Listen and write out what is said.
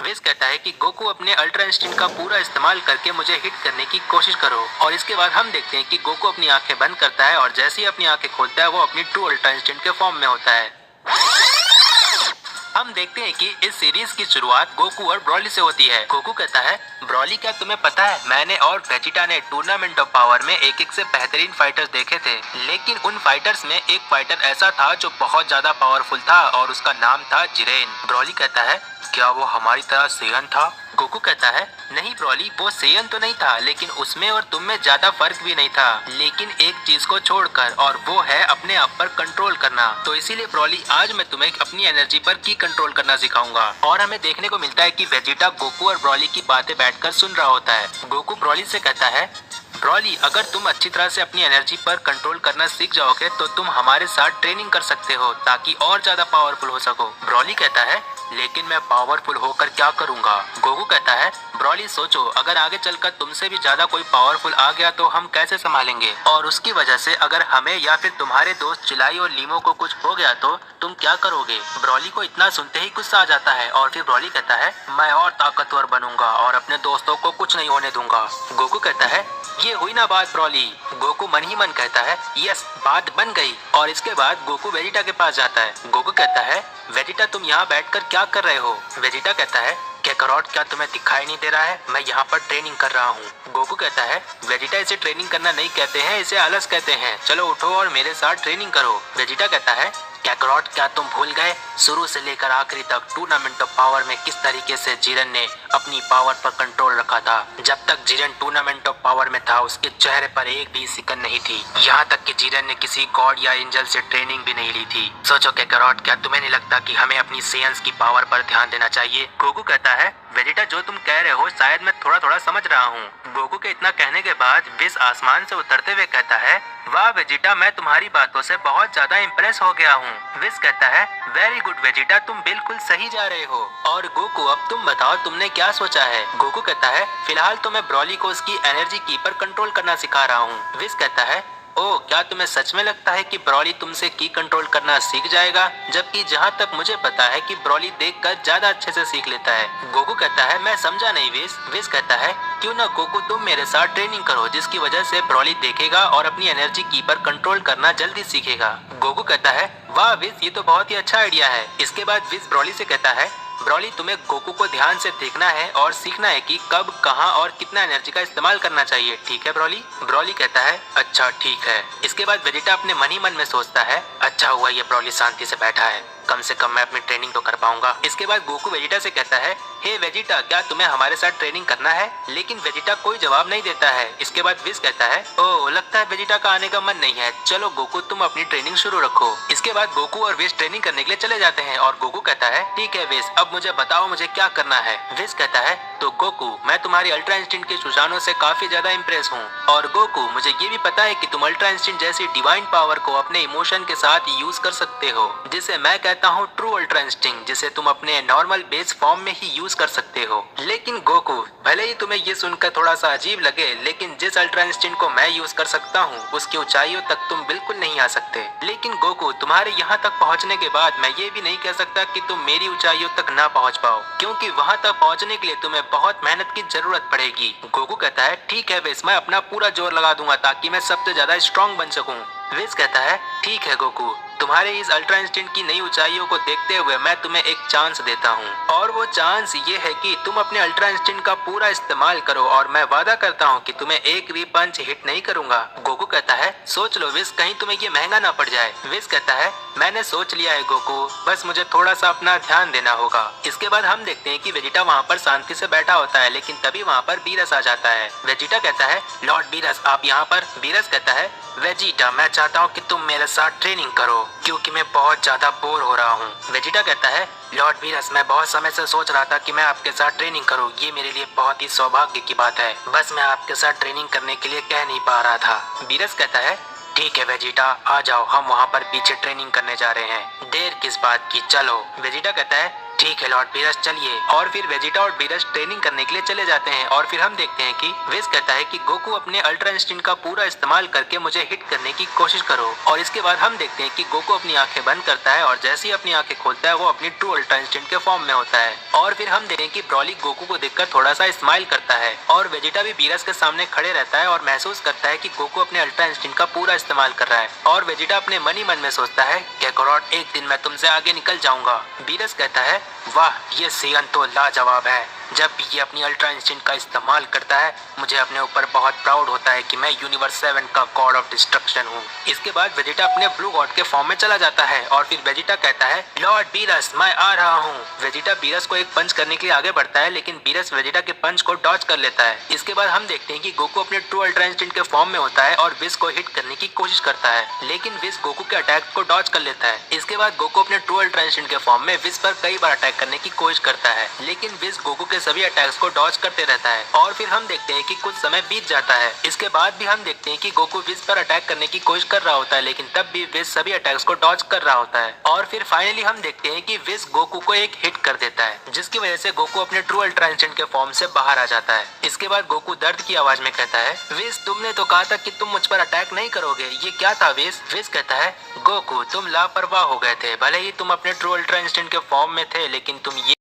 विज कहता है कि गोकू अपने अल्ट्रा इंस्टिंक्ट का पूरा इस्तेमाल करके मुझे हिट करने की कोशिश करो। और इसके बाद हम देखते हैं कि गोकू अपनी आंखें बंद करता है और जैसे ही अपनी आंखें खोलता है वो अपनी ट्रू अल्ट्रा इंस्टिंक्ट के फॉर्म में होता है। हम देखते हैं कि इस सीरीज की शुरुआत गोकू और ब्रॉली से होती है। गोकू कहता है, ब्रॉली क्या तुम्हें पता है, मैंने और वेजिटा ने टूर्नामेंट ऑफ पावर में एक से बेहतरीन फाइटर्स देखे थे, लेकिन उन फाइटर्स में एक फाइटर ऐसा था जो बहुत ज्यादा पावरफुल था और उसका नाम था जिरेन। ब्रॉली कहता है, क्या वो हमारी तरह सेयन था? गोकू कहता है, नहीं ब्रॉली, वो सेयन तो नहीं था, लेकिन उसमें और तुम में ज्यादा फर्क भी नहीं था, लेकिन एक चीज को छोड़कर, और वो है अपने आप पर कंट्रोल करना। तो इसीलिए ब्रॉली, आज मैं तुम्हें अपनी एनर्जी पर की कंट्रोल करना सिखाऊंगा। और हमें देखने को मिलता है कि वेजिटा गोकू और ब्रॉली की बातें बैठकर सुन रहा होता है। गोकू ब्रॉली से कहता है, ब्रॉली, अगर तुम अच्छी तरह से अपनी एनर्जी पर कंट्रोल करना सीख जाओगे तो तुम हमारे साथ ट्रेनिंग कर सकते हो ताकि और ज्यादा पावरफुल हो सको। ब्रॉली कहता है, लेकिन मैं पावरफुल होकर क्या करूंगा? गोकू कहता है, ब्रॉली सोचो, अगर आगे चलकर तुमसे भी ज्यादा कोई पावरफुल आ गया तो हम कैसे संभालेंगे? और उसकी वजह से अगर हमें या फिर तुम्हारे दोस्त चिलाई और लीमो को कुछ हो गया तो तुम क्या करोगे? ब्रॉली को इतना सुनते ही गुस्सा आ जाता है और फिर ब्रॉली कहता है, मैं और ताकतवर बनूंगा और अपने दोस्तों को कुछ नहीं होने दूंगा। गोकू कहता है, ये हुई ना बात ब्रॉली। गोकू मन ही मन कहता है, यस, बात बन गई। और इसके बाद गोकू वेजिटा के पास जाता है। गोकू कहता है, वेजिटा तुम यहाँ बैठकर क्या कर रहे हो? वेजिटा कहता है, कैकरॉट, क्या तुम्हें दिखाई नहीं दे रहा है? मैं यहाँ पर ट्रेनिंग कर रहा हूँ। गोकू कहता है, वेजिटा, इसे ट्रेनिंग करना नहीं कहते हैं, इसे आलस कहते हैं। चलो उठो और मेरे साथ ट्रेनिंग करो। वेजिटा कहता है, कैकरॉट, क्या तुम भूल गए शुरू से लेकर आखिरी तक टूर्नामेंट ऑफ पावर में किस तरीके से जिरन ने अपनी पावर पर कंट्रोल रखा था? जब तक जिरन टूर्नामेंट ऑफ पावर में था उसके चेहरे पर एक भी सिकन नहीं थी, यहाँ तक कि जिरन ने किसी गॉड या एंजल से ट्रेनिंग भी नहीं ली थी। सोचो कैकरॉट, क्या तुम्हें नहीं लगता कि हमें अपनी सेयंस की पावर पर ध्यान देना चाहिए? गोकू कहता है, वेजिटा, जो तुम कह रहे हो शायद मैं थोड़ा थोड़ा समझ रहा हूँ। गोकू के इतना कहने के बाद विज आसमान से उतरते हुए कहता है, वाह वेजिटा, मैं तुम्हारी बातों से बहुत ज्यादा इम्प्रेस हो गया हूँ। विज कहता है, वेरी गुड वेजिटा, तुम बिल्कुल सही जा रहे हो। और गोकू, अब तुम बताओ तुमने क्या सोचा है? गोकू कहता है, फिलहाल तो मैं ब्रॉली को उसकी एनर्जी की पर कंट्रोल करना सिखा रहा हूँ। विज कहता है, ओह, क्या तुम्हें सच में लगता है कि ब्रॉली तुमसे की कंट्रोल करना सीख जाएगा? जबकि जहाँ तक मुझे पता है कि ब्रॉली देखकर ज्यादा अच्छे से सीख लेता है। गोकू कहता है, मैं समझा नहीं विज। विज कहता है, क्यों ना गोकू तुम मेरे साथ ट्रेनिंग करो, जिसकी वजह से ब्रॉली देखेगा और अपनी एनर्जी की पर कंट्रोल करना जल्दी सीखेगा। गोकू कहता है, वाह विज, ये तो बहुत ही अच्छा आइडिया है। इसके बाद विज ब्रॉली से कहता है, ब्रॉली, तुम्हें गोकू को ध्यान से देखना है और सीखना है कि कब, कहां और कितना एनर्जी का इस्तेमाल करना चाहिए, ठीक है ब्रॉली? ब्रॉली कहता है, अच्छा ठीक है। इसके बाद वेजिटा अपने मन ही मन में सोचता है, अच्छा हुआ ये ब्रॉली शांति से बैठा है, कम से कम मैं अपनी ट्रेनिंग तो कर पाऊंगा। इसके बाद गोकू वेजिटा से कहता है, हे वेजिटा, क्या तुम्हें हमारे साथ ट्रेनिंग करना है? लेकिन वेजिटा कोई जवाब नहीं देता है। इसके बाद विज कहता है, ओह, लगता है वेजिटा का आने का मन नहीं है, चलो गोकू तुम अपनी ट्रेनिंग शुरू रखो। इसके बाद गोकू और विज ट्रेनिंग करने के लिए चले जाते हैं और गोकू कहता है, ठीक है विज, अब मुझे बताओ मुझे क्या करना है? विज कहता है, तो गोकू, मैं तुम्हारी अल्ट्रा इंस्टिंक्ट के सुशानों से काफी ज्यादा इम्प्रेस हूँ। और गोकू, मुझे ये भी पता है कि तुम अल्ट्रा इंस्टिंक्ट जैसी डिवाइन पावर को अपने इमोशन के साथ यूज कर सकते हो, जिसे मैं कहता हूँ ट्रू अल्ट्रा इंस्टिंक्ट, जिसे तुम अपने नॉर्मल बेस फॉर्म में ही यूज कर सकते हो। लेकिन गोकू, भले ही तुम्हें ये सुनकर थोड़ा सा अजीब लगे, लेकिन जिस अल्ट्रा इंस्टिंक्ट को मैं यूज कर सकता हूँ उसकी ऊंचाइयों तक तुम बिल्कुल नहीं आ सकते। लेकिन गोकू, तुम्हारे यहाँ तक पहुँचने के बाद मैं ये भी नहीं कह सकता कि तुम मेरी ऊंचाइयों तक ना पहुँच पाओ, क्योंकि वहाँ तक पहुँचने के लिए तुम्हें बहुत मेहनत की जरूरत पड़ेगी। गोकू कहता है, ठीक है विज, मैं अपना पूरा जोर लगा दूंगा ताकि मैं सबसे ज्यादा स्ट्रॉन्ग बन सकूं। विज कहता है, ठीक है गोकू, तुम्हारे इस अल्ट्रा इंस्टिंक्ट की नई ऊंचाइयों को देखते हुए मैं तुम्हें एक चांस देता हूँ, और वो चांस ये है कि तुम अपने अल्ट्रा इंस्टिंक्ट का पूरा इस्तेमाल करो और मैं वादा करता हूँ कि तुम्हें एक भी पंच हिट नहीं करूंगा। गोकू कहता है, सोच लो विज, कहीं तुम्हें ये महंगा ना पड़ जाए। विज कहता है, मैंने सोच लिया है गोकू, बस मुझे थोड़ा सा अपना ध्यान देना होगा। इसके बाद हम देखते हैं कि वेजिटा वहाँ पर शांति से बैठा होता है, लेकिन तभी वहाँ पर बीरस आ जाता है। वेजिटा कहता है, लॉर्ड बीरस, आप यहाँ पर? बीरस कहता है, वेजिटा, मैं चाहता हूँ कि तुम मेरे साथ ट्रेनिंग करो क्योंकि मैं बहुत ज्यादा बोर हो रहा हूँ। वेजिटा कहता है, लॉर्ड बीरस, मैं बहुत समय से सोच रहा था कि मैं आपके साथ ट्रेनिंग करूँ, ये मेरे लिए बहुत ही सौभाग्य की बात है, बस मैं आपके साथ ट्रेनिंग करने के लिए कह नहीं पा रहा था। बीरस कहता है, ठीक है वेजिटा, आ जाओ, हम वहाँ पर पीछे ट्रेनिंग करने जा रहे हैं, देर किस बात की, चलो। वेजिटा कहता है, ठीक है लॉर्ड बीरस, चलिए। और फिर वेजिटा और बीरस ट्रेनिंग करने के लिए चले जाते हैं और फिर हम देखते हैं कि विज कहता है कि गोकू अपने अल्ट्रा इंस्टिंक्ट का पूरा इस्तेमाल करके मुझे हिट करने की कोशिश करो। और इसके बाद हम देखते हैं कि गोकू अपनी आंखें बंद करता है और जैसे ही अपनी आंखें खोलता है वो अपनी ट्रू अल्ट्रा इंस्टिंक्ट के फॉर्म में होता है। और फिर हम देखते हैं कि ब्रॉली गोकू को देखकर थोड़ा सा स्माइल करता है और वेजिटा भी बीरस के सामने खड़े रहता है और महसूस करता है कि गोकू अपने अल्ट्रा इंस्टिंक्ट का पूरा इस्तेमाल कर रहा है। और वेजिटा अपने मन ही मन में सोचता है काकारोट, एक दिन मैं तुमसे आगे निकल जाऊंगा। बीरस कहता है वाह, ये सेयन तो लाजवाब है। जब भी ये अपनी अल्ट्रा इंस्टिंक्ट का इस्तेमाल करता है मुझे अपने ऊपर बहुत प्राउड होता है कि मैं यूनिवर्स 7 का गॉड ऑफ डिस्ट्रक्शन हूँ। इसके बाद वेजिटा अपने ब्लू गॉड के फॉर्म में चला जाता है और फिर वेजिटा कहता है लॉर्ड बीरस, मैं आ रहा हूँ। वेजिटा बीरस को एक पंच करने के लिए आगे बढ़ता है लेकिन बीरस वेजिटा के पंच को डॉज कर लेता है। इसके बाद हम देखते हैं कि गोकू अपने ट्रू अल्ट्रा इंस्टिंक्ट के फॉर्म में होता है और विज को हिट करने की कोशिश करता है लेकिन विज गोकू के अटैक को डॉज कर लेता है। इसके बाद गोकू अपने ट्रू अल्ट्रा इंस्टिंक्ट के फॉर्म में विज पर कई बार अटैक करने की कोशिश करता है लेकिन विज गोकू के सभी अटैक्स को डॉज करते रहता है। और फिर हम देखते हैं कि कुछ समय बीत जाता है। इसके बाद भी हम देखते हैं कि गोकू विज पर अटैक करने की कोशिश कर रहा होता है लेकिन तब भी विज सभी अटैक्स को डॉज कर रहा होता है। और फिर फाइनली हम देखते हैं कि विज गोकू को एक हिट कर देता है जिसकी वजह से गोकू अपने ट्रू अल्ट्रा इंस्टिंक्ट के फॉर्म से बाहर आ जाता है। इसके बाद गोकू दर्द की आवाज में कहता है विज, तुमने तो कहा था कि तुम मुझ पर अटैक नहीं करोगे, ये क्या था विज? विज कहता है गोकू, तुम लापरवाह हो गए थे। भले ही तुम अपने ट्रू अल्ट्रा इंस्टिंक्ट के फॉर्म में थे लेकिन तुम ये